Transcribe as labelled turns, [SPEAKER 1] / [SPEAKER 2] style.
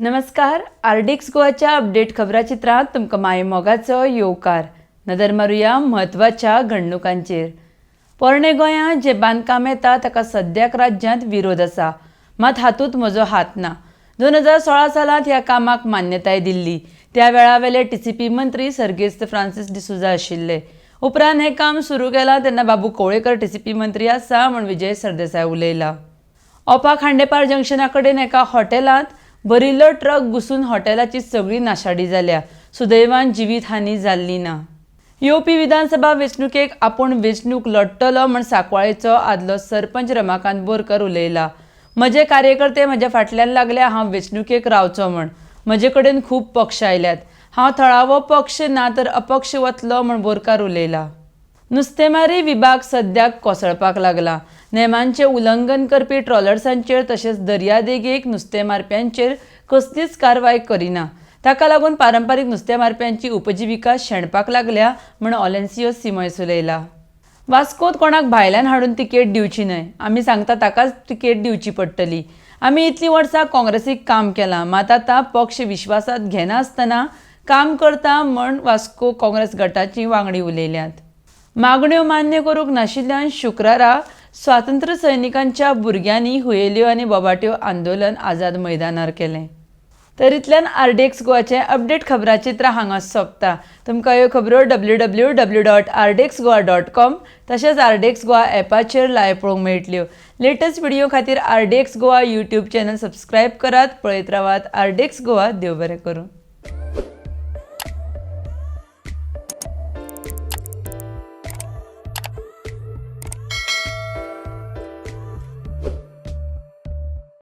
[SPEAKER 1] नमस्कार. RDX गोवाच्या update खबराचित्रांत तुमकां माय मोगाचो येवकार. नदर मारुया म्हत्वाच्या घडणुकांचेर. पोरणे गोंयांत जे बांदकाम येता ताका सद्याक राज्यांत विरोध आसा, मात हातूंत म्हजो हात ना. 2016 सालांत ह्या कामाक मान्यताय दिल्ली. त्या वेळावेले टीसीपी मंत्री सर्गेस्त फ्रांसीस डिसुजा आशिल्ले. उपरांत हें काम सुरू केलां तेन्ना बाबू कवळेकर टीसीपी मंत्री आसा म्हूण विजय सरदेसाय उलयला. ओपा खांडेपार जंक्शना कडेन एका हॉटेलांत भरिल्लो ट्रक घुसून हॉटेलाची सगळी नाशाडी जाल्या. सुदैवान जिवीत हानी जाल्ली ना. येवपी विधानसभा वेंचणुकेक आपूण वेंचणूक लढटलो म्हूण सांकवाळेचो आदलो सरपंच रमाकांत बोरकर उलयला. म्हजे कार्यकर्ते म्हज्या फाटल्यान लागल्या हांव वेंचणुकेक रावचो म्हूण. म्हजे कडेन खूब पक्ष आयल्यात. हांव थळावो पक्ष ना तर अपक्ष वतलो म्हूण बोरकार उलयला. नुस्तेमारी विभाग सद्याक कोसळपाक लागला. नेमांचें उल्लंघन करपी ट्रॉलर्सांचेर तशेंच दर्यादेगेक नुस्तेमारप्यांचेर कसलीच कारवाय करिना. ताका लागून पारंपारीक नुस्तेमारप्यांची उपजिविका शेणपाक लागल्या म्हूण ऑलेन्सियो सिमोयस उलयला. वास्कोंत कोणाक भायल्यान हाडून तिकेट दिवची न्हय. आमी सांगता ताकाच तिकेट दिवची पडटली. आमी इतलीं वर्सां काँग्रेसीक काम केलां, मात आतां पक्ष विश्वासांत घेनासतना काम करता म्हूण वास्को काँग्रेस गटाची वांगडी उलयल्यात. मागण्यो मान्य करूंक नाशिल्ल्यान शुक्रारा स्वातंत्र्य सैनिकांच्या भुरग्यांनी हुयेल्यो आनी बोबाट्यो आंदोलन आझाद मैदानार केलें. तर इतल्यान आरडीएक्स गोवाचें अपडेट खबराचित्र हांगा सोंपता. तुमकां ह्यो खबरो www.rdxgoa.com तशेंच आरडीएक्स गोवा ॲपाचेर लायव्ह पळोवंक मेळटल्यो. लेटस्ट व्हिडिओ खातीर RDX Goa YouTube channel subscribe करात. पळयत रावात आरडीएक्स गोवा. देव बरें करूं.